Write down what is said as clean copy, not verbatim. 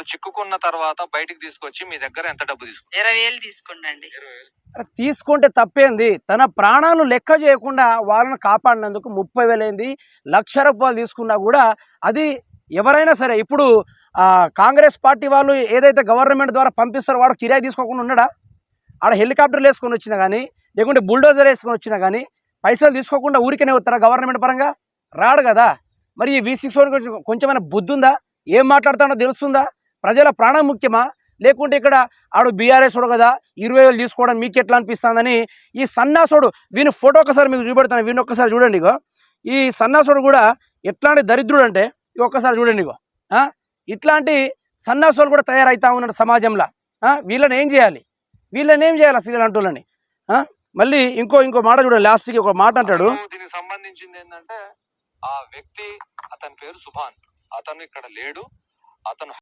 చిక్కుకున్న తర్వాత బయటికి తీసుకొచ్చి మీ దగ్గర ఎంత డబ్బు తీసుకున్నారు? 20,000 తీసుకోండి. తీసుకుంటే తప్పేంది? తన ప్రాణాలు లెక్క చేయకుండా వాళ్ళని కాపాడినందుకు 30,000 ఏంది, ₹1,00,000 తీసుకున్నా కూడా అది ఎవరైనా సరే. ఇప్పుడు కాంగ్రెస్ పార్టీ వాళ్ళు ఏదైతే గవర్నమెంట్ ద్వారా పంపిస్తారో వాడు కిరాయి తీసుకోకుండా ఉన్నాడా? ఆడ హెలికాప్టర్లు వేసుకొని వచ్చినా కానీ, లేకుంటే బుల్డోజర్ వేసుకొని వచ్చినా కానీ పైసలు తీసుకోకుండా ఊరికనే వస్తారా గవర్నమెంట్ పరంగా? రాడు కదా. మరి ఈ V6 కొంచెమైనా బుద్ధి ఉందా? ఏం మాట్లాడుతాడో తెలుస్తుందా? ప్రజల ప్రాణం ముఖ్యమా? లేకుంటే ఇక్కడ ఆడు బీఆర్ఎస్ కదా 20,000 తీసుకోవడం మీకు ఎట్లా అనిపిస్తుందని ఈ సన్నాసుడు వీని ఫోటో ఒకసారి మీకు చూపెడతాను. వీని ఒక్కసారి చూడండి. ఇగో ఈ సన్నాసుడు కూడా ఎట్లాంటి దరిద్రుడు అంటే ఒక్కసారి చూడండి. ఇగో ఇట్లాంటి సన్నాసులు కూడా తయారవుతా ఉన్నాడు సమాజంలో. వీళ్ళని ఏం చేయాలి? అసలు ఇలాంటి వాళ్ళని? మళ్ళీ ఇంకో మాట చూడండి. లాస్ట్కి ఒక మాట అంటాడు. దీనికి సంబంధించింది ఏంటంటే ఆ వ్యక్తి, అతని పేరు సుభాన్, అతను ఇక్కడ లేడు. అతను